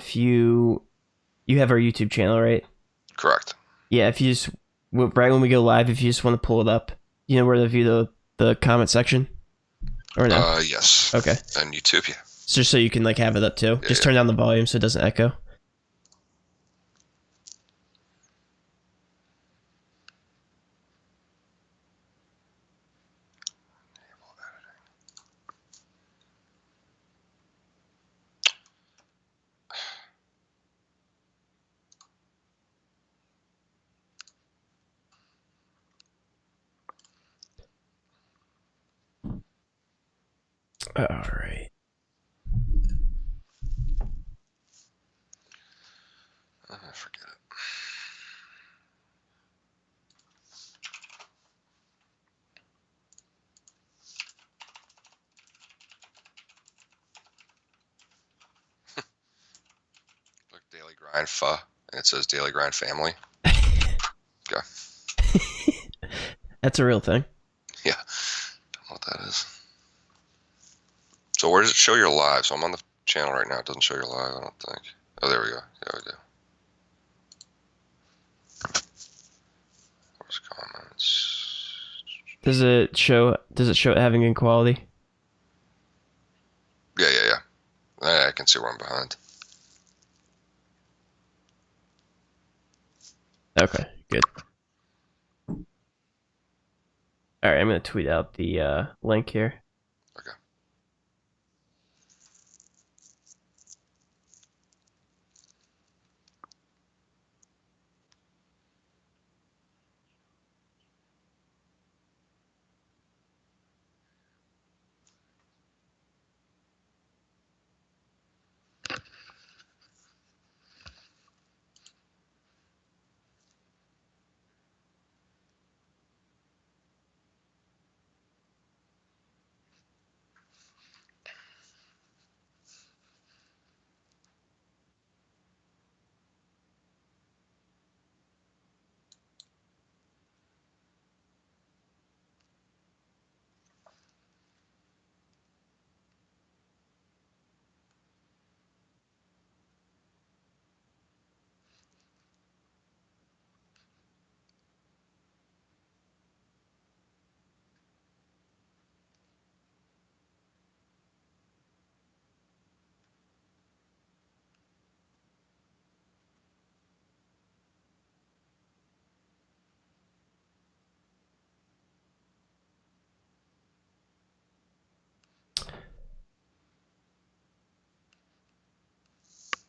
if you have our YouTube channel, right? Correct. Yeah, if you just right when we go live, if you just want to pull it up, you know where to view the comment section, or no? Yes. Okay. And YouTube, yeah. It's just so you can like have it up too. Yeah, Just yeah. turn down the volume so it doesn't echo. All right. Forget it. Look, Daily Grind Pho, and it says Daily Grind Family. Okay. That's a real thing. Yeah. Don't know what that is. So where does it show your live? So I'm on the channel right now. It doesn't show your live, I don't think. Oh, there we go. Yeah, we do. Where's comments? Does it show it having good quality? Yeah. I can see where I'm behind. Okay, good. All right, I'm gonna tweet out the link here. Okay.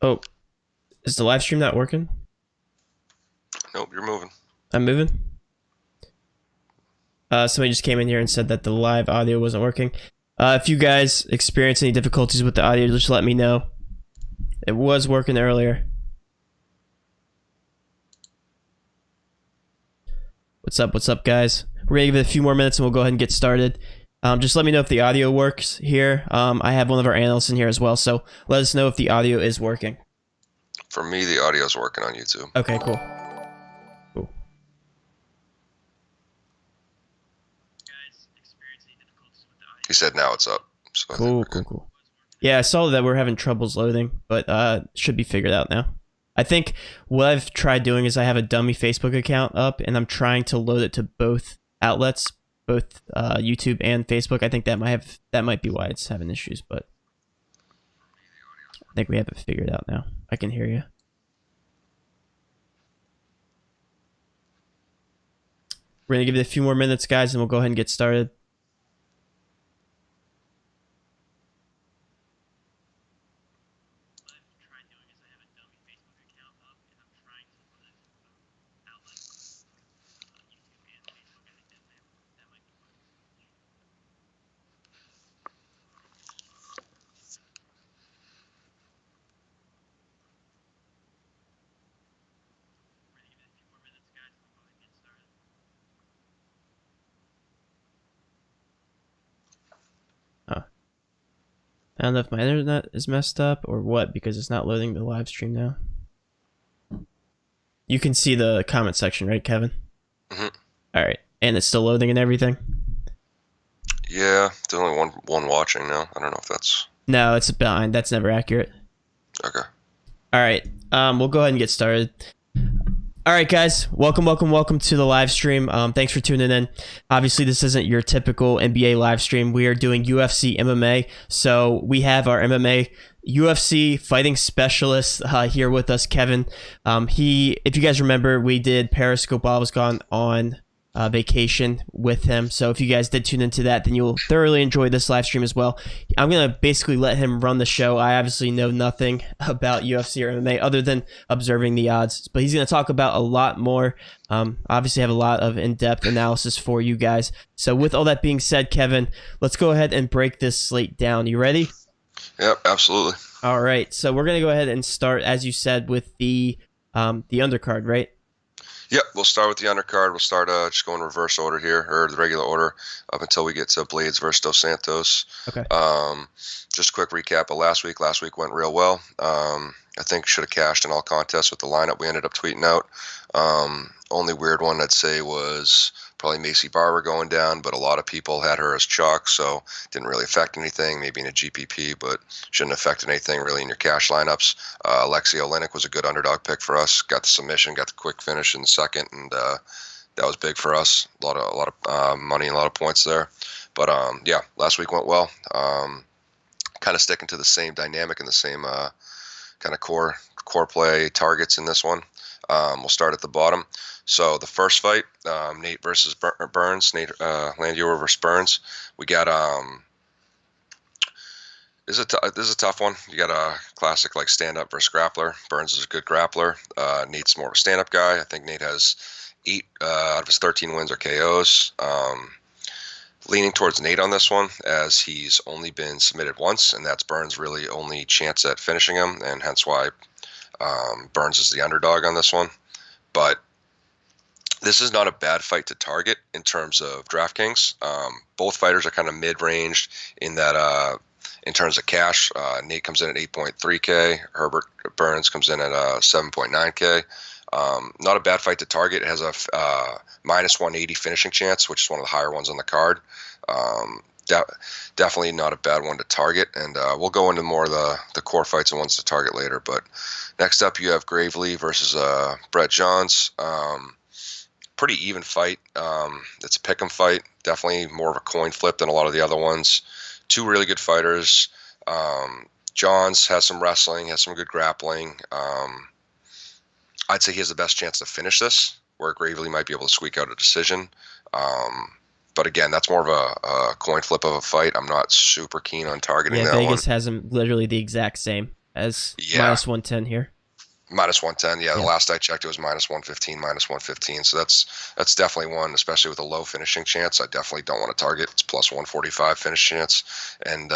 Oh, is the live stream not working? Nope, you're moving. I'm moving. Somebody just came in here and said that the live audio wasn't working. If you guys experience any difficulties with the audio, just let me know. It was working earlier. What's up, guys? We're gonna give it a few more minutes and we'll go ahead and get started. Just let me know if the audio works here. I have one of our analysts in here as well, so let us know if the audio is working. For me, the audio's working on YouTube. Okay, cool. He said now it's up. So Cool. Yeah, I saw that we're having troubles loading, but should be figured out now. I think what I've tried doing is I have a dummy Facebook account up, and I'm trying to load it to both outlets, both YouTube and Facebook. I think that might be why it's having issues, but I think we have it figured out now. I can hear you. We're gonna give it a few more minutes, guys, and we'll go ahead and get started. I don't know if my internet is messed up or what, because it's not loading the live stream now. You can see the comment section, right, Kevin? Mm-hmm. All right, and it's still loading and everything? Yeah, there's only one watching now. I don't know if that's... No, it's behind. That's never accurate. Okay. All right. We'll go ahead and get started. All right, guys. Welcome to the live stream. Thanks for tuning in. Obviously, this isn't your typical NBA live stream. We are doing UFC MMA. So we have our MMA UFC fighting specialist here with us, Kevin. If you guys remember, we did Periscope while I was gone on vacation with him. So if you guys did tune into that, then you'll thoroughly enjoy this live stream as well. I'm going to basically let him run the show. I obviously know nothing about UFC or MMA other than observing the odds, but he's going to talk about a lot more. Obviously have a lot of in-depth analysis for you guys. So with all that being said, Kevin, let's go ahead and break this slate down. You ready? Yep, absolutely. All right. So we're going to go ahead and start, as you said, with the undercard, right? Yep, we'll start with the undercard. We'll start just going reverse order here, or the regular order, up until we get to Blades versus Dos Santos. Okay. Just a quick recap of last week. Last week went real well. I think should have cashed in all contests with the lineup we ended up tweeting out. Only weird one I'd say was probably Macy Barber going down, but a lot of people had her as chalk, so didn't really affect anything, maybe in a GPP, but shouldn't affect anything really in your cash lineups. Alexei Oleinik was a good underdog pick for us. Got the submission, got the quick finish in the second, and that was big for us. A lot of money and a lot of points there. But yeah, last week went well. Kind of sticking to the same dynamic and the same kind of core play targets in this one. We'll start at the bottom. So the first fight, Nate versus Burns, Nate Landwehr versus Burns. We got this is a tough one. You got a classic like stand-up versus grappler. Burns is a good grappler. Nate's more of a stand-up guy. I think Nate has 8 out of his 13 wins are KOs. Leaning towards Nate on this one, as he's only been submitted once, and that's Burns' really only chance at finishing him, and hence why Burns is the underdog on this one. But this is not a bad fight to target in terms of DraftKings. Both fighters are kind of mid-ranged in that in terms of cash. Nate comes in at 8.3K. Herbert Burns comes in at 7.9K. Not a bad fight to target. It has a minus 180 finishing chance, which is one of the higher ones on the card. Definitely not a bad one to target, and we'll go into more of the core fights and ones to target later. But next up, you have Gravely versus Brett Johns. Pretty even fight. It's a pick'em fight. Definitely more of a coin flip than a lot of the other ones. Two really good fighters. Johns has some wrestling, has some good grappling. I'd say he has the best chance to finish this, where Gravely might be able to squeak out a decision. But again, that's more of a coin flip of a fight. I'm not super keen on targeting that one. Vegas has him literally the exact same as minus 110 here. Minus 110, yeah. The last I checked, it was minus 115, minus 115. So that's definitely one, especially with a low finishing chance. I definitely don't want to target. It's plus 145 finish chance, and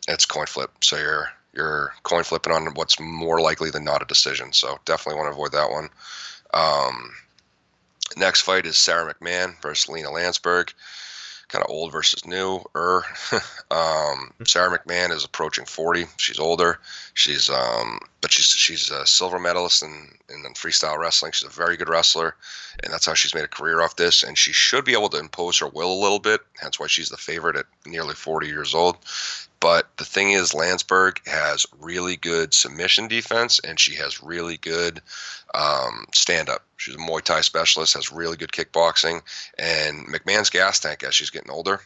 it's coin flip. So you're coin flipping on what's more likely than not a decision. So definitely want to avoid that one. Next fight is Sarah McMahon versus Lena Landsberg. Kind of old versus new. Sarah McMahon is approaching 40. She's older. But she's a silver medalist in freestyle wrestling. She's a very good wrestler, and that's how she's made a career off this. And she should be able to impose her will a little bit. Hence why she's the favorite at nearly 40 years old. But the thing is, Landsberg has really good submission defense, and she has really good stand-up. She's a Muay Thai specialist, has really good kickboxing, and McMahon's gas tank, as she's getting older,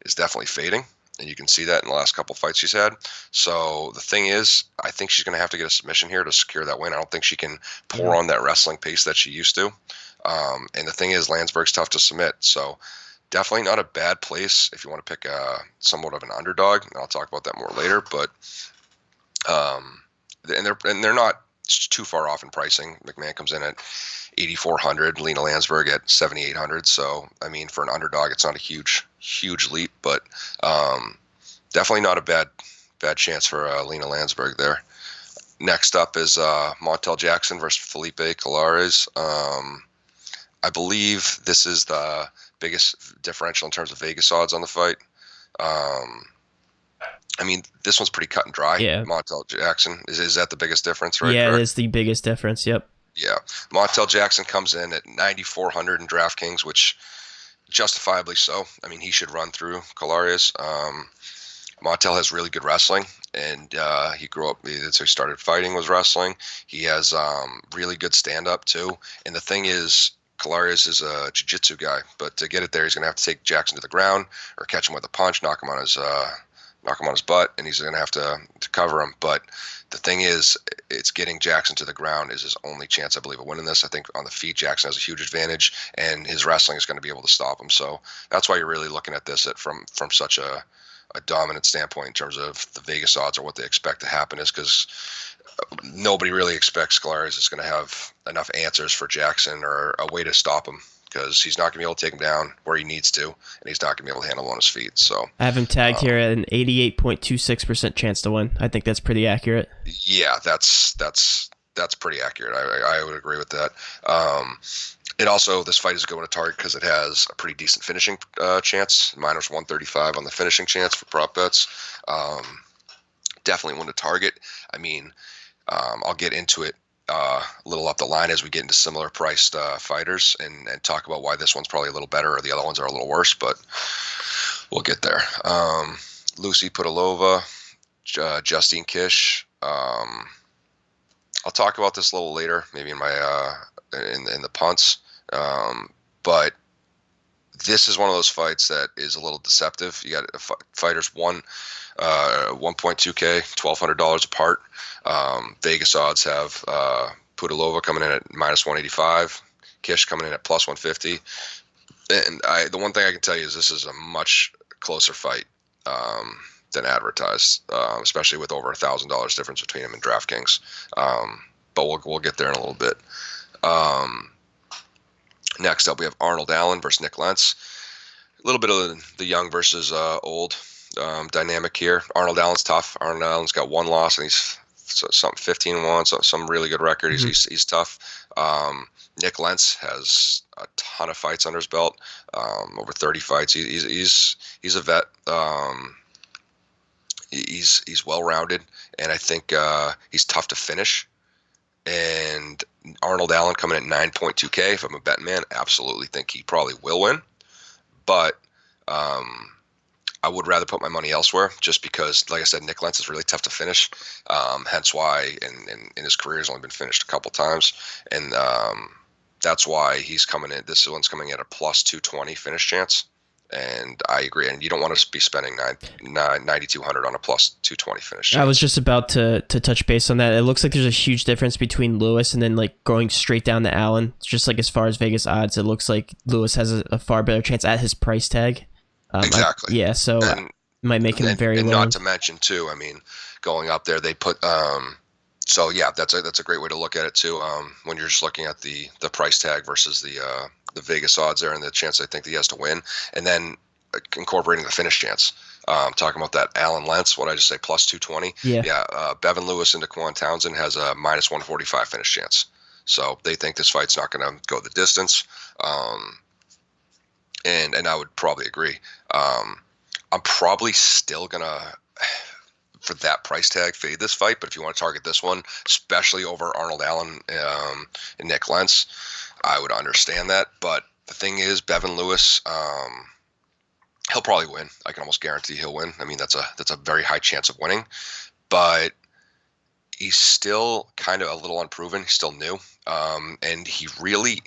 is definitely fading, and you can see that in the last couple fights she's had. So the thing is, I think she's going to have to get a submission here to secure that win. I don't think she can pour on that wrestling pace that she used to. And the thing is, Landsberg's tough to submit, so definitely not a bad place if you want to pick somewhat of an underdog. And I'll talk about that more later. But and they're not too far off in pricing. McMahon comes in at 8,400, Lena Landsberg at 7,800. So I mean, for an underdog, it's not a huge leap, but definitely not a bad chance for Lena Landsberg there. Next up is Montel Jackson versus Felipe Colares. I believe this is the biggest differential in terms of Vegas odds on the fight. I mean, this one's pretty cut and dry. Yeah. Montel Jackson, is that the biggest difference, right? Yeah, Correct? it is the biggest difference, yep. Yeah. Montel Jackson comes in at 9,400 in DraftKings, which justifiably so. I mean, he should run through Colares. Montel has really good wrestling, and he grew up. That's how he started fighting, was wrestling. He has really good stand-up too. And the thing is, Kalarius is a jiu-jitsu guy, but to get it there, he's going to have to take Jackson to the ground or catch him with a punch, knock him on his butt, and he's going to have to cover him. But the thing is, it's getting Jackson to the ground is his only chance, I believe, of winning this. I think on the feet, Jackson has a huge advantage, and his wrestling is going to be able to stop him. So that's why you're really looking at this from such a dominant standpoint in terms of the Vegas odds or what they expect to happen, is because nobody really expects Scalarius is going to have enough answers for Jackson or a way to stop him, because he's not going to be able to take him down where he needs to, and he's not going to be able to handle him on his feet. So I have him tagged here at an 88.26% chance to win. I think that's pretty accurate. Yeah, that's pretty accurate. I would agree with that. It also, this fight is going to target because it has a pretty decent finishing chance, minus 135 on the finishing chance for prop bets. Definitely one to target. I mean, I'll get into it a little up the line as we get into similar priced fighters and talk about why this one's probably a little better or the other ones are a little worse, but we'll get there. Lucy Pudilova, Justine Kish. I'll talk about this a little later, maybe in my in the punts. But this is one of those fights that is a little deceptive. You got fighters 1.2K, $1,200 apart. Vegas odds have Pudilova coming in at minus 185, Kish coming in at plus 150. And the one thing I can tell you is this is a much closer fight than advertised, especially with over $1,000 difference between them and DraftKings. But we'll get there in a little bit. Next up, we have Arnold Allen versus Nick Lentz. A little bit of the young versus old dynamic here. Arnold Allen's tough. Arnold Allen's got one loss, and he's something 15-1, so some really good record. Mm-hmm. He's tough. Nick Lentz has a ton of fights under his belt, over 30 fights. He's a vet. He's well-rounded, and I think he's tough to finish. And Arnold Allen coming in at 9.2K. If I'm a betting man, absolutely think he probably will win. But I would rather put my money elsewhere, just because, like I said, Nick Lentz is really tough to finish. Hence why in his career he's only been finished a couple times. And that's why he's coming in. This one's coming at a plus 220 finish chance. And I agree. And you don't want to be spending $9,200 on a plus 220 finish chance. I was just about to touch base on that. It looks like there's a huge difference between Lewis and then like going straight down to Allen. Just like as far as Vegas odds, it looks like Lewis has a far better chance at his price tag. Exactly. So it might make him very low. And not to mention too, I mean, going up there, they put so yeah, that's a great way to look at it too. When you're just looking at the price tag versus the Vegas odds there and the chance I think that he has to win, and then incorporating the finish chance. Talking about that Allen Lentz, what I just say, plus 220. Yeah. Bevan Lewis into Quan Townsend has a minus 145 finish chance. So they think this fight's not going to go the distance. And I would probably agree. I'm probably still going to, for that price tag, fade this fight. But if you want to target this one, especially over Arnold Allen and Nick Lentz, I would understand that. But the thing is, Bevan Lewis, he'll probably win. I can almost guarantee he'll win. I mean, that's a very high chance of winning. But he's still kind of a little unproven. He's still new. And he really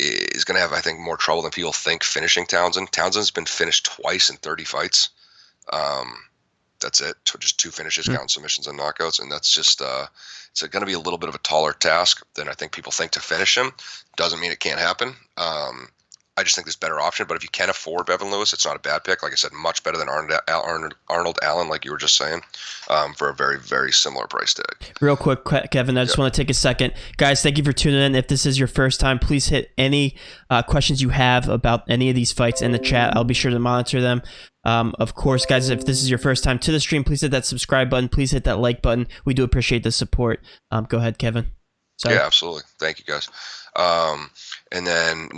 is going to have, I think, more trouble than people think finishing Townsend. Townsend's been finished twice in 30 fights. That's it. Just 2 finishes, counting submissions and knockouts. And that's just it's going to be a little bit of a taller task than I think people think to finish him. Doesn't mean it can't happen. I just think there's a better option. But if you can afford Bevan Lewis, it's not a bad pick. Like I said, much better than Arnold Allen, like you were just saying, for a very, very similar price tag. Real quick, Kevin, I just want to take a second. Guys, thank you for tuning in. If this is your first time, please hit any questions you have about any of these fights in the chat. I'll be sure to monitor them. Of course, guys, if this is your first time to the stream, please hit that subscribe button. Please hit that like button. We do appreciate the support. Go ahead, Kevin. Sorry. Yeah, absolutely. Thank you, guys. And then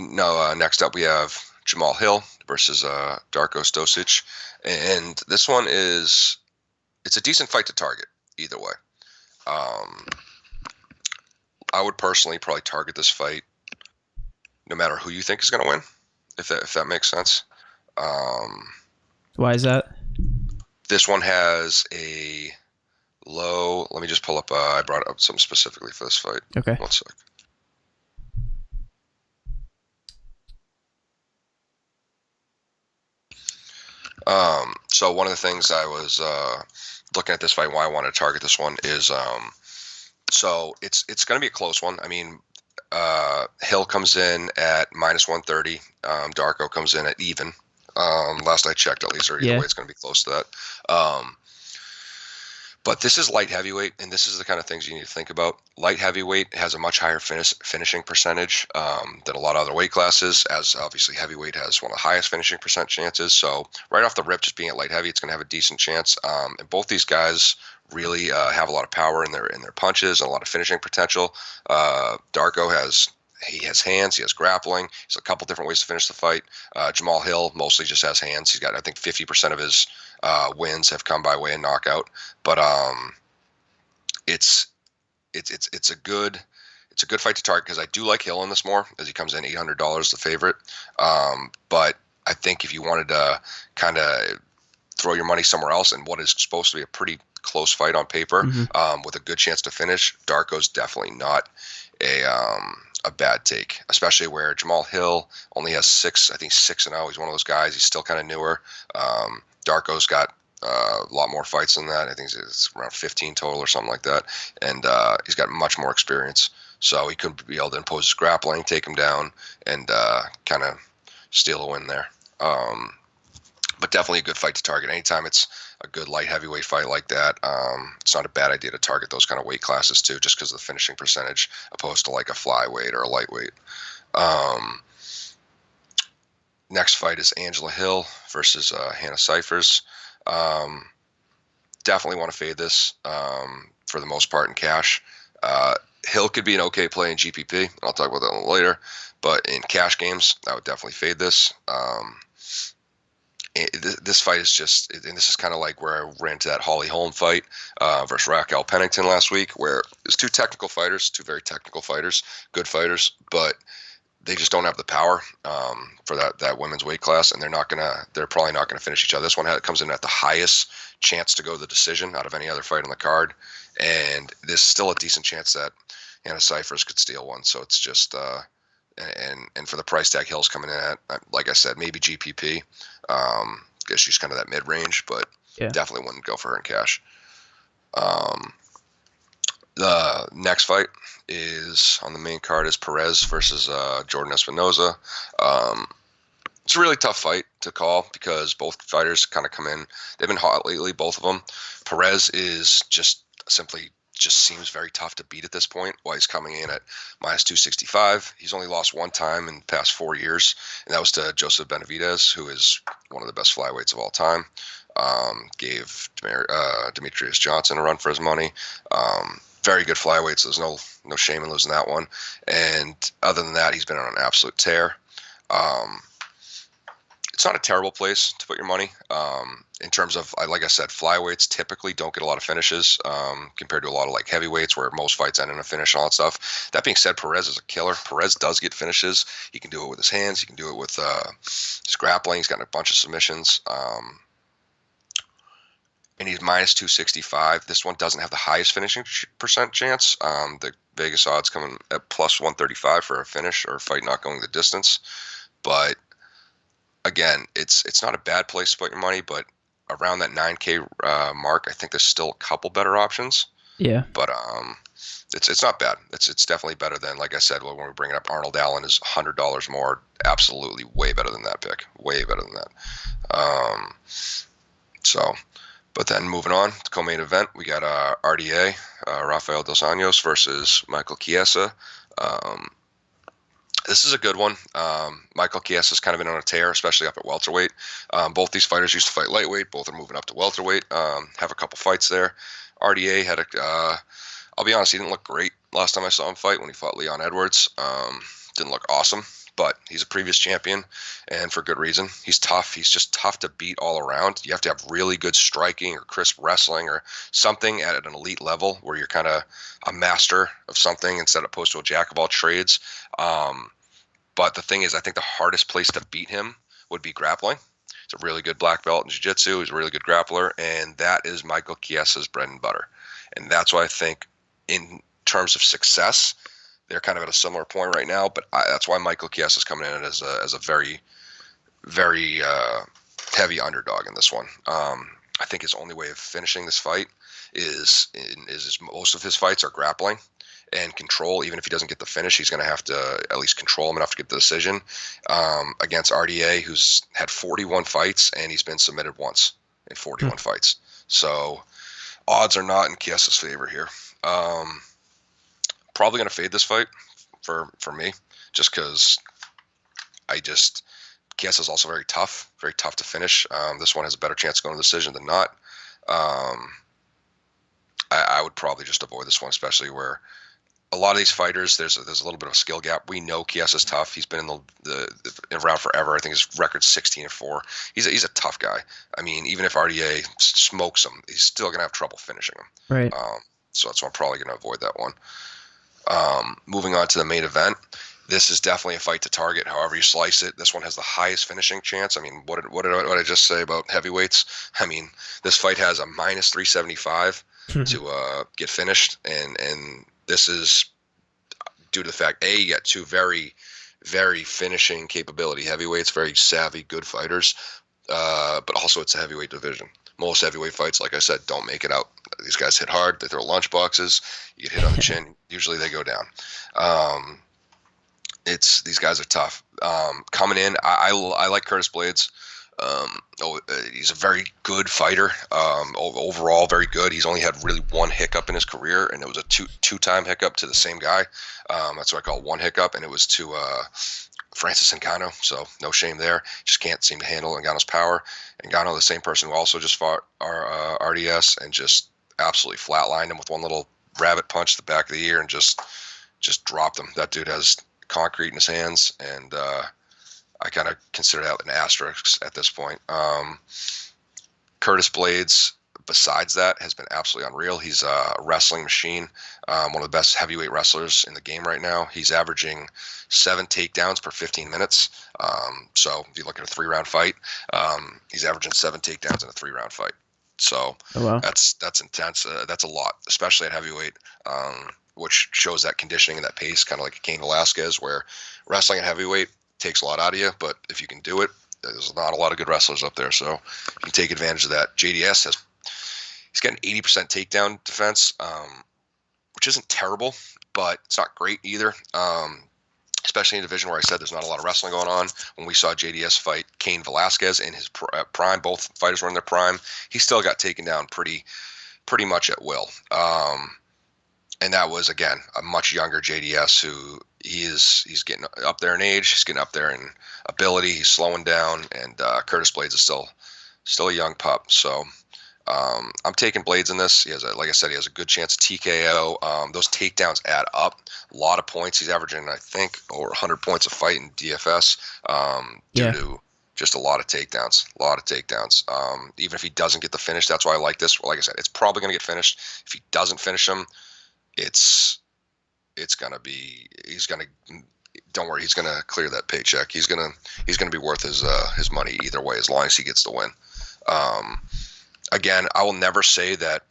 next up we have Jamal Hill versus Darko Stosic. And this one it's a decent fight to target either way. I would personally probably target this fight no matter who you think is going to win, if that makes sense. Why is that? This one has a low. Let me just pull up. I brought up something specifically for this fight. Okay. One sec. So one of the things I was looking at this fight, why I want to target this one is so it's going to be a close one. I mean, Hill comes in at -130. Darko comes in at even. Last I checked, at least, or either way, it's going to be close to that. But this is light heavyweight, and this is the kind of things you need to think about. Light heavyweight has a much higher finishing percentage than a lot of other weight classes, as obviously heavyweight has one of the highest finishing percent chances. So right off the rip, just being at light heavy, it's going to have a decent chance. And both these guys really have a lot of power in their punches and a lot of finishing potential. Darko has hands, he has grappling. He's a couple different ways to finish the fight. Jamal Hill mostly just has hands. He's got, I think, 50% of his wins have come by way of knockout. But it's a good fight to target because I do like Hill in this more, as he comes in $800 the favorite. But I think if you wanted to kind of throw your money somewhere else in what is supposed to be a pretty close fight on paper, with a good chance to finish, Darko's definitely not a bad take, especially where Jamal Hill only has 6-0. He's one of those guys. He's still kind of newer. Darko's got a lot more fights than that. I think it's around 15 total or something like that. And he's got much more experience. So he could be able to impose his grappling, take him down, and kind of steal a win there. But definitely a good fight to target. Anytime it's a good light heavyweight fight like that, it's not a bad idea to target those kind of weight classes too, just because of the finishing percentage, opposed to like a flyweight or a lightweight. Next fight is Angela Hill versus Hannah Cifers. Definitely want to fade this for the most part in cash. Hill could be an okay play in GPP. I'll talk about that a little later. But in cash games, I would definitely fade this. This fight is just, and this is kind of like where I ran to that Holly Holm fight versus Raquel Pennington last week, where there's two very technical fighters, good fighters, but they just don't have the power for that women's weight class, and they're probably not gonna finish each other. This one comes in at the highest chance to go to the decision out of any other fight on the card, and there's still a decent chance that Hannah Cifers could steal one. So it's just and for the price tag Hill's coming in at, like I said, maybe GPP. Guess she's kind of that mid range, but definitely wouldn't go for her in cash. The next fight is on the main card is Perez versus Jordan Espinoza. It's a really tough fight to call because both fighters kind of come in. They've been hot lately, both of them. Perez is just seems very tough to beat at this point while he's coming in at -265. He's only lost one time in the past 4 years, and that was to Joseph Benavidez, who is one of the best flyweights of all time. Gave Demetrius Johnson a run for his money. Very good flyweight, so there's no shame in losing that one. And other than that, he's been on an absolute tear. It's not a terrible place to put your money. In terms of, like I said, flyweights typically don't get a lot of finishes compared to a lot of like heavyweights where most fights end in a finish and all that stuff. That being said, Perez is a killer. Perez does get finishes. He can do it with his hands. He can do it with his grappling. He's got a bunch of submissions. And he's -265. This one doesn't have the highest finishing percent chance. The Vegas odds coming at +135 for a finish or a fight not going the distance. But again, it's not a bad place to put your money, but around that 9K mark, I think there's still a couple better options. Yeah. But it's not bad. It's definitely better than, like I said, when we bring it up, Arnold Allen is $100 more. Absolutely way better than that pick. Way better than that. But then moving on to co-main event, we got RDA, Rafael Dos Anjos versus Michael Chiesa. This is a good one. Michael Chiesa's kind of been on a tear, especially up at welterweight. Both these fighters used to fight lightweight. Both are moving up to welterweight. Have a couple fights there. RDA had I'll be honest, he didn't look great last time I saw him fight when he fought Leon Edwards. Didn't look awesome, but he's a previous champion, and for good reason. He's tough. He's just tough to beat all around. You have to have really good striking or crisp wrestling or something at an elite level where you're kind of a master of something instead opposed to a jack of all trades. But the thing is, I think the hardest place to beat him would be grappling. He's a really good black belt in jiu-jitsu. He's a really good grappler, and that is Michael Chiesa's bread and butter. And that's why I think in terms of success, they're kind of at a similar point right now, but that's why Michael Chiesa is coming in as a very, very heavy underdog in this one. I think his only way of finishing this fight is most of his fights are grappling and control. Even if he doesn't get the finish, he's going to have to at least control him enough to get the decision. Against RDA, who's had 41 fights and he's been submitted once in 41 fights. So odds are not in Chiesa's favor here. Probably going to fade this fight for me, just because Chiesa's also very tough to finish. This one has a better chance of going to decision than not. I would probably just avoid this one, especially where a lot of these fighters, there's a little bit of a skill gap. We know Chiesa's tough. He's been in around forever. I think his record's 16-4. He's a tough guy. I mean, even if RDA smokes him, he's still gonna have trouble finishing him. Right. So that's why I'm probably gonna avoid that one. Moving on to the main event. This is definitely a fight to target. However you slice it, this one has the highest finishing chance. I mean, what did I just say about heavyweights? I mean, this fight has a minus 375 to get finished, and this is due to the fact you got two very, very finishing capability heavyweights, very savvy, good fighters, but also it's a heavyweight division. Most heavyweight fights, like I said, don't make it out. These guys hit hard. They throw lunch boxes. You get hit on the chin. Usually they go down. These guys are tough. Coming in, I like Curtis Blades. He's a very good fighter. Overall, very good. He's only had really one hiccup in his career, and it was a two-time hiccup to the same guy. That's what I call one hiccup, and it was to Francis Ngannou. So no shame there. Just can't seem to handle Ngannou's power. Ngannou, the same person who also just fought our RDS and just absolutely flatlined him with one little rabbit punch to the back of the ear and just dropped him. That dude has concrete in his hands, and I kind of consider that an asterisk at this point. Curtis Blades, besides that, has been absolutely unreal. He's a wrestling machine, one of the best heavyweight wrestlers in the game right now. He's averaging 7 takedowns per 15 minutes. So if you look at a 3-round fight, he's averaging 7 takedowns in a 3-round fight. So that's intense. That's a lot, especially at heavyweight, which shows that conditioning and that pace, kind of like Cain Velasquez, where wrestling at heavyweight takes a lot out of you, but if you can do it, there's not a lot of good wrestlers up there, so you can take advantage of that. JDS he's got an 80% takedown defense, which isn't terrible, but it's not great either. Especially in a division where I said there's not a lot of wrestling going on. When we saw JDS fight Cain Velasquez in his prime, both fighters were in their prime, he still got taken down pretty much at will. And that was, again, a much younger JDS who he's getting up there in age. He's getting up there in ability. He's slowing down, and Curtis Blades is still a young pup. So I'm taking Blades in this. Like I said, he has a good chance of TKO. Those takedowns add up. A lot of points. He's averaging, I think, over 100 points a fight in DFS due to just a lot of takedowns. Even if he doesn't get the finish, that's why I like this. Like I said, it's probably going to get finished. If he doesn't finish him, it's gonna be. Don't worry, he's gonna clear that paycheck. He's gonna be worth his money either way, as long as he gets the win. Again, I will never say that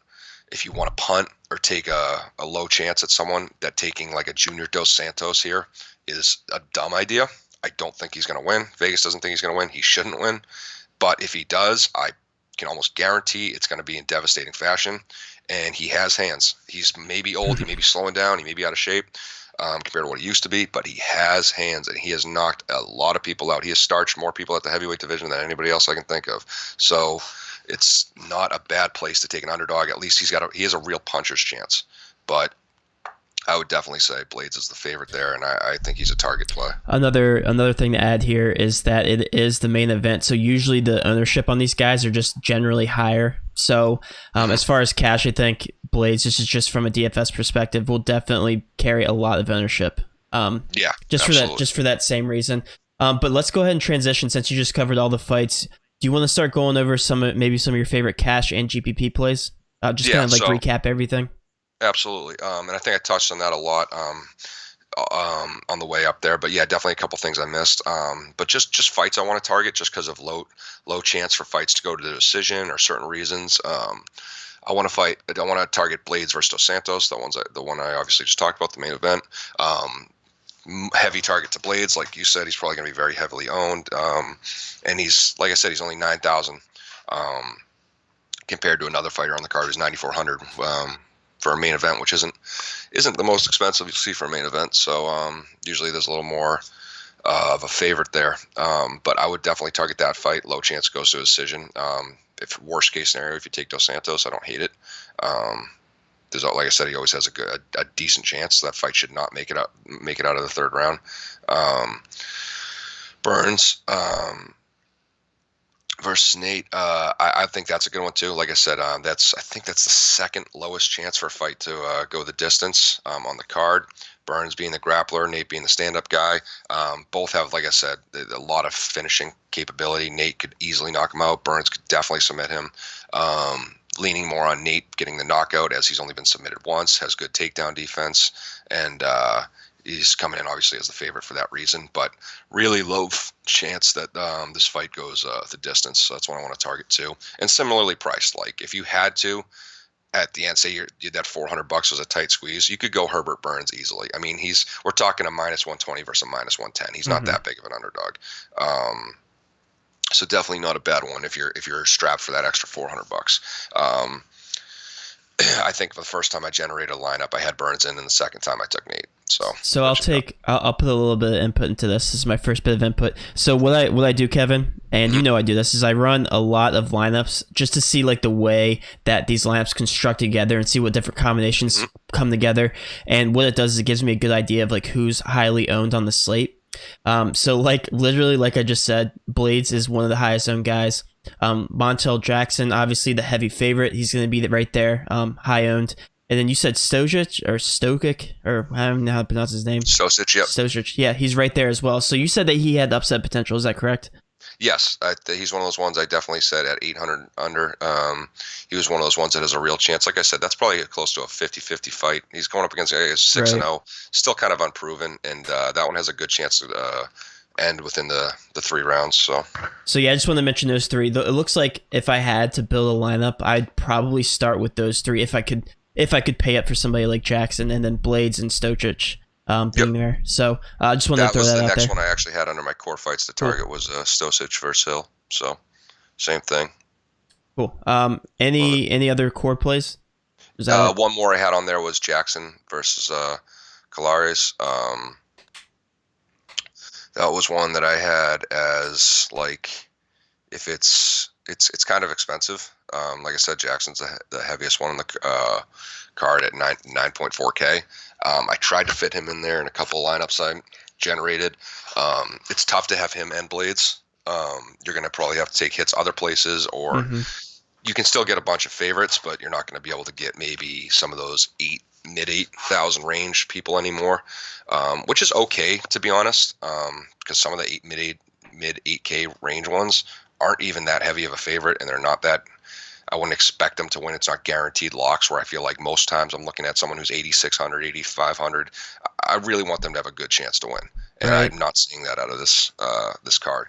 if you want to punt or take a low chance at someone, that taking like a Junior Dos Santos here is a dumb idea. I don't think he's going to win. Vegas doesn't think he's going to win. He shouldn't win. But if he does, I can almost guarantee it's going to be in devastating fashion. And he has hands. He's maybe old. He may be slowing down. He may be out of shape compared to what he used to be. But he has hands, and he has knocked a lot of people out. He has starched more people at the heavyweight division than anybody else I can think of. So it's not a bad place to take an underdog. At least he has a real puncher's chance. But I would definitely say Blades is the favorite there, and I think he's a target play. Another thing to add here is that it is the main event, so usually the ownership on these guys are just generally higher. So as far as cash, I think Blades, this is just from a DFS perspective, will definitely carry a lot of ownership. Just for that same reason. But let's go ahead and transition, since you just covered all the fights. Do you want to start going over some of your favorite cash and GPP plays? Recap everything. Absolutely. And I think I touched on that a lot. on the way up there. But yeah, definitely a couple things I missed. But just fights I want to target just because of low chance for fights to go to the decision or certain reasons. I want to target Blades versus Dos Santos. The one I obviously just talked about, the main event. Heavy target to Blades, like you said, he's probably going to be very heavily owned. And he's, like I said, he's only 9,000 compared to another fighter on the card who's 9,400 for a main event, which isn't the most expensive you'll see for a main event. So usually there's a little more of a favorite there. But I would definitely target that fight. Low chance goes to a decision. If worst case scenario, if you take Dos Santos, I don't hate it. There's, like I said, he always has a decent chance. That fight should not make it out of the third round. Burns versus Nate. I think that's a good one too. Like I said, I think that's the second lowest chance for a fight to go the distance on the card. Burns being the grappler, Nate being the stand-up guy. Both have, like I said, a lot of finishing capability. Nate could easily knock him out. Burns could definitely submit him. Leaning more on Nate getting the knockout, as he's only been submitted once, has good takedown defense, and he's coming in obviously as the favorite for that reason. But really low chance that this fight goes the distance. So that's what I want to target too. And similarly priced. Like if you had to, at the end, say you that $400 was a tight squeeze, you could go Herbert Burns easily. I mean, we're talking a -120 versus a -110. He's not that big of an underdog. So definitely not a bad one if you're strapped for that extra $400. I think the first time I generated a lineup, I had Burns in, and the second time I took Nate. So I'll put a little bit of input into this. This is my first bit of input. So what I do, Kevin, and you know I do this, is I run a lot of lineups just to see like the way that these lineups construct together and see what different combinations come together. And what it does is it gives me a good idea of like who's highly owned on the slate. So like literally, like I just said, Blades is one of the highest owned guys. Montel Jackson, obviously the heavy favorite. He's going to be right there, high owned. And then you said Stojic or Stokic, or I don't know how to pronounce his name. Stosic, yep. Stosic, yeah, he's right there as well. So you said that he had upset potential. Is that correct? Yes, he's one of those ones I definitely said at 800 under. He was one of those ones that has a real chance. Like I said, that's probably close to a 50-50 fight. He's going up against a 6-0, still kind of unproven, and that one has a good chance to end within the 3 rounds. So yeah, I just want to mention those 3. It looks like if I had to build a lineup, I'd probably start with those 3 if I could pay up for somebody like Jackson, and then Blades and Stojic being there. So I just wanted to throw that out there. That was the next one I actually had under my core fights to target was Stosic versus Hill. So same thing. Cool. Any other core plays? One more I had on there was Jackson versus Colares. That was one that I had as like, if it's kind of expensive. Like I said, Jackson's the heaviest one on the card at 9.4K. I tried to fit him in there in a couple of lineups I generated. It's tough to have him and Blades. You're going to probably have to take hits other places, or you can still get a bunch of favorites, but you're not going to be able to get maybe some of those mid 8,000 range people anymore, which is okay, to be honest, because some of the mid 8K range ones aren't even that heavy of a favorite, and they're not that. I wouldn't expect them to win. It's not guaranteed locks, where I feel like most times I'm looking at someone who's 8,600, 8,500. I really want them to have a good chance to win, and I'm not seeing that out of this card.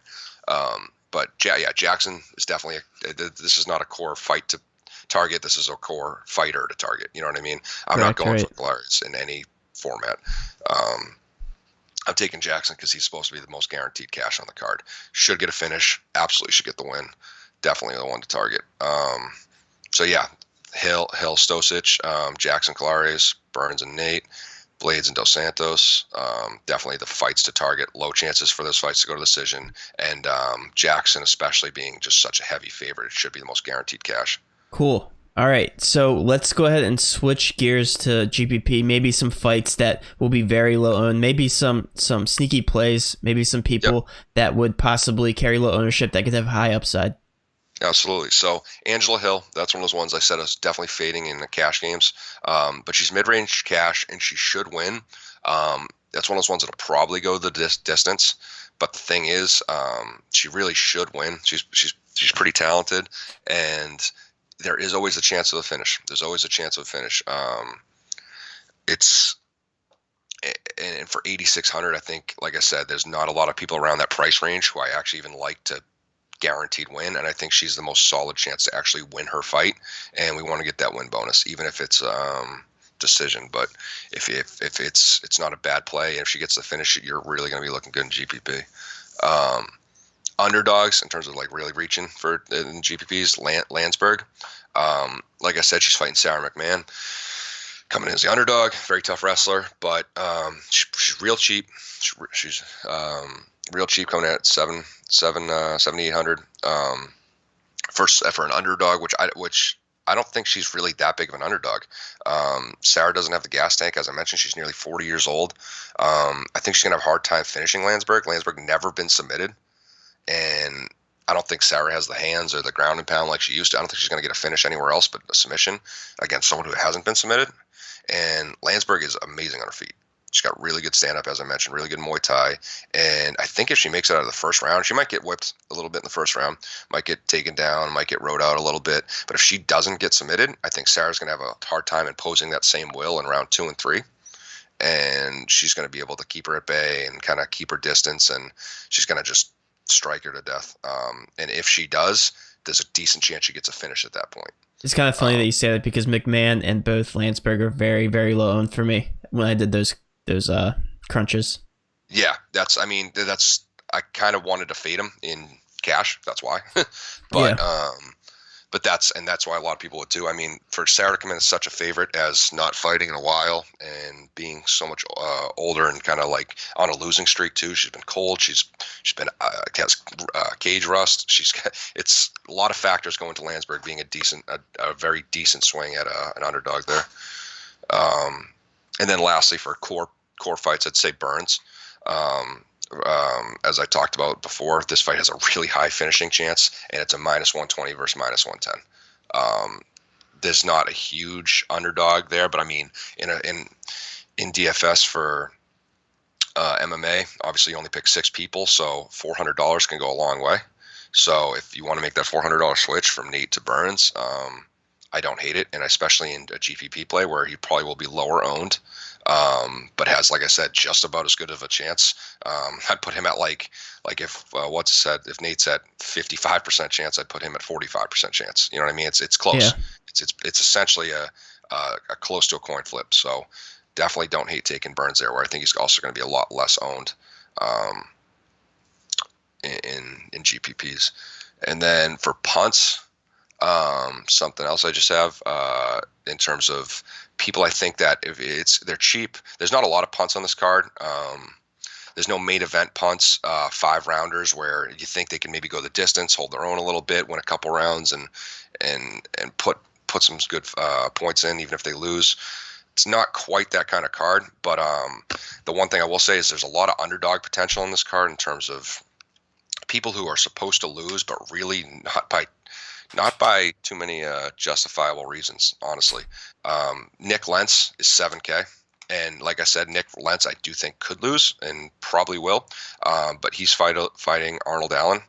But yeah, Jackson is definitely this is not a core fight to target. This is a core fighter to target. You know what I mean? I'm not going for Colares in any format. I'm taking Jackson because he's supposed to be the most guaranteed cash on the card. Should get a finish. Absolutely should get the win. Definitely the one to target. So yeah, Hill, Stosic, Jackson, Colares, Burns and Nate, Blades and Dos Santos. Definitely the fights to target. Low chances for those fights to go to decision. And Jackson, especially being just such a heavy favorite, it should be the most guaranteed cash. Cool. All right, so let's go ahead and switch gears to GPP. Maybe some fights that will be very low owned. Maybe some sneaky plays. Maybe some people that would possibly carry low ownership that could have high upside. Absolutely. So Angela Hill, that's one of those ones I said is definitely fading in the cash games. But she's mid-range cash, and she should win. That's one of those ones that'll probably go the distance. But the thing is, she really should win. She's pretty talented, and there is always a chance of a finish. There's always a chance of a finish. and for 8,600, I think, like I said, there's not a lot of people around that price range who I actually even like to guaranteed win, and I think she's the most solid chance to actually win her fight, and we want to get that win bonus, even if it's decision. But if it's not a bad play, and if she gets the finish, you're really going to be looking good in GPP. Underdogs in terms of like really reaching for in GPPs, Landsberg. Like I said, she's fighting Sarah McMahon, coming in as the underdog. Very tough wrestler, but she's real cheap. She's real cheap, coming in at 7,800. For an underdog, which I don't think she's really that big of an underdog. Sarah doesn't have the gas tank, as I mentioned. She's nearly 40 years old. I think she's gonna have a hard time finishing Landsberg. Landsberg never been submitted, and I don't think Sarah has the hands or the ground and pound like she used to. I don't think she's going to get a finish anywhere else but a submission against someone who hasn't been submitted. And Landsberg is amazing on her feet. She's got really good stand-up, as I mentioned, really good Muay Thai. And I think if she makes it out of the first round, she might get whipped a little bit in the first round, might get taken down, might get rode out a little bit. But if she doesn't get submitted, I think Sarah's going to have a hard time imposing that same will in round 2 and 3. And she's going to be able to keep her at bay and kind of keep her distance, and she's going to just strike her to death. And if she does, there's a decent chance she gets a finish at that point. It's kind of funny that you say that, because McMahon and both Landsberg are very, very low owned for me when I did those crunches. Yeah, I kind of wanted to fade him in cash. That's why. But yeah. But that's why a lot of people would too. I mean, for Sarah to come in as such a favorite, as not fighting in a while and being so much older and kind of like on a losing streak too. She's been cold. She's been has cage rust. It's a lot of factors going to Landsberg being a very decent swing at an underdog there. And then lastly, for core fights, I'd say Burns. As I talked about before, this fight has a really high finishing chance, and it's a -120 versus -110. There's not a huge underdog there, but I mean, in DFS for MMA, obviously you only pick 6 people, so $400 can go a long way. So if you want to make that $400 switch from Nate to Burns, I don't hate it, and especially in a GPP play where he probably will be lower owned. But has, like I said, just about as good of a chance. I'd put him at like if if Nate's at 55% chance, I'd put him at 45% chance. You know what I mean? It's close. Yeah. It's essentially a close to a coin flip. So definitely don't hate taking Burns there, where I think he's also going to be a lot less owned in GPPs. And then for punts, something else I just have in terms of people, I think that if they're cheap. There's not a lot of punts on this card. There's no main event punts, 5 rounders where you think they can maybe go the distance, hold their own a little bit, win a couple rounds, and put some good points in, even if they lose. It's not quite that kind of card. But the one thing I will say is there's a lot of underdog potential in this card in terms of people who are supposed to lose, but really not by too many justifiable reasons, honestly. Nick Lentz is 7K. And like I said, Nick Lentz, I do think could lose and probably will. But he's fighting Arnold Allen,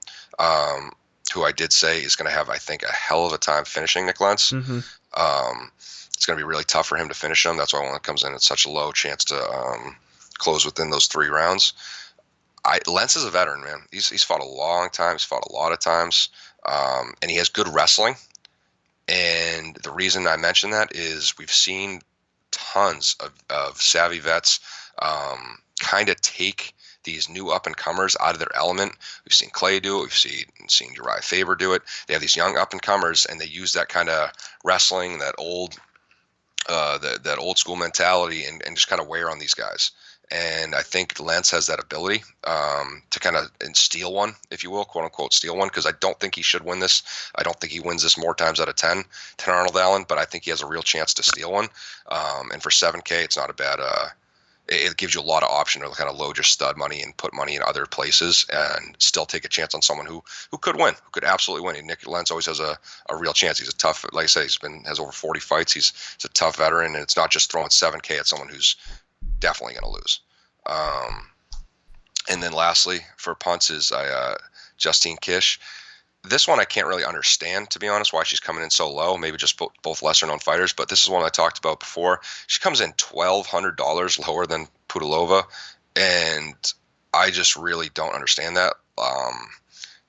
who I did say is going to have, I think, a hell of a time finishing Nick Lentz. Mm-hmm. It's going to be really tough for him to finish him. That's why when it comes in at such a low chance to close within those 3 rounds. Lentz is a veteran, man. He's fought a long time. He's fought a lot of times. And he has good wrestling. And the reason I mention that is we've seen tons of savvy vets kind of take these new up-and-comers out of their element. We've seen Clay do it. We've seen Uriah Faber do it. They have these young up-and-comers, and they use that kind of wrestling, that old school mentality, and just kind of wear on these guys. And I think Lentz has that ability to kind of steal one, if you will, quote unquote, steal one, because I don't think he should win this. I don't think he wins this more times out of 10 than Arnold Allen, but I think he has a real chance to steal one. And for 7K, it's not a bad. It gives you a lot of option to kind of load your stud money and put money in other places and still take a chance on someone who could win, who could absolutely win. And Nick Lentz always has a real chance. He's a tough, like I said, has over 40 fights. He's a tough veteran, and it's not just throwing 7K at someone who's definitely going to lose. And then lastly for punts is Justine Kish. This one I can't really understand, to be honest, why she's coming in so low. Maybe just both lesser known fighters, but this is one I talked about before. She comes in $1,200 lower than Pudilova, and I just really don't understand that.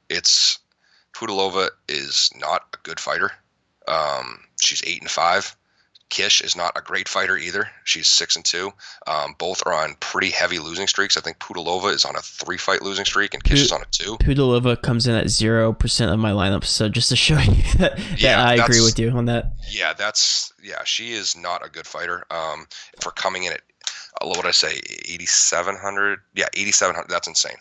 It's Pudilova is not a good fighter. She's 8-5. Kish is not a great fighter either. She's 6-2. Both are on pretty heavy losing streaks. I think Pudilova is on a 3-fight losing streak, and Kish is on a 2. Pudilova comes in at 0% of my lineups. So just to show you that, I agree with you on that. Yeah, she is not a good fighter. For coming in at, what would I say, 8,700? Yeah, 8,700. That's insane.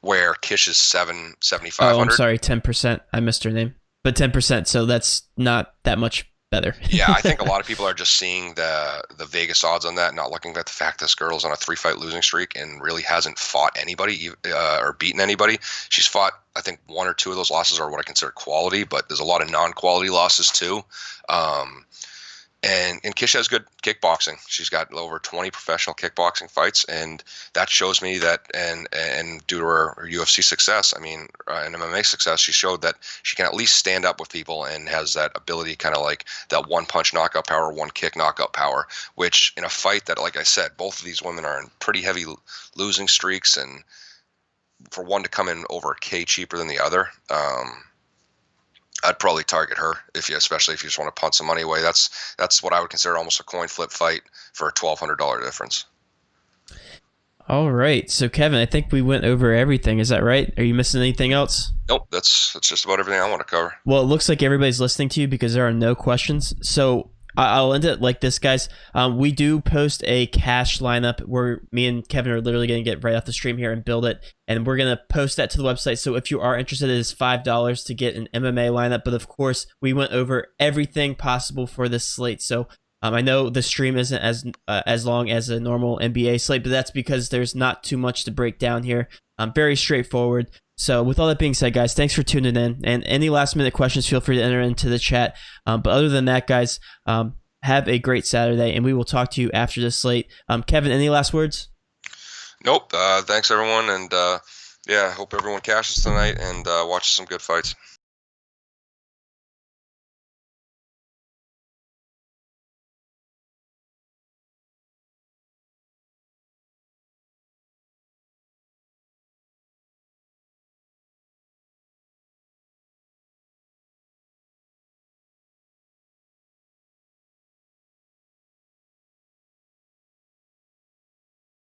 Where Kish is 7,500. Oh, I'm sorry, 10%. I missed her name, but 10%. So that's not that much better. Yeah, I think a lot of people are just seeing the Vegas odds on that, not looking at the fact this girl's on a 3-fight losing streak and really hasn't fought anybody or beaten anybody. She's fought, I think, 1 or 2 of those losses are what I consider quality, but there's a lot of non-quality losses too. And Kish has good kickboxing. She's got over 20 professional kickboxing fights, and that shows me that, and due to her UFC success, and MMA success, she showed that she can at least stand up with people and has that ability, kind of like that one-punch knockout power, one-kick knockout power, which in a fight that, like I said, both of these women are in pretty heavy losing streaks, and for one to come in over a K cheaper than the other, I'd probably target her, especially if you just want to punt some money away. That's what I would consider almost a coin flip fight for a $1,200 difference. All right, so Kevin, I think we went over everything. Is that right? Are you missing anything else? Nope, that's just about everything I want to cover. Well, it looks like everybody's listening to you because there are no questions. So I'll end it like this, guys. We do post a cash lineup where me and Kevin are literally going to get right off the stream here and build it. And we're going to post that to the website. So if you are interested, it is $5 to get an MMA lineup. But of course, we went over everything possible for this slate. So I know the stream isn't as long as a normal NBA slate, but that's because there's not too much to break down here. Very straightforward. So with all that being said, guys, thanks for tuning in. And any last minute questions, feel free to enter into the chat. But other than that, guys, have a great Saturday, and we will talk to you after this slate. Kevin, any last words? Nope. Thanks, everyone. And hope everyone cashes tonight and watches some good fights.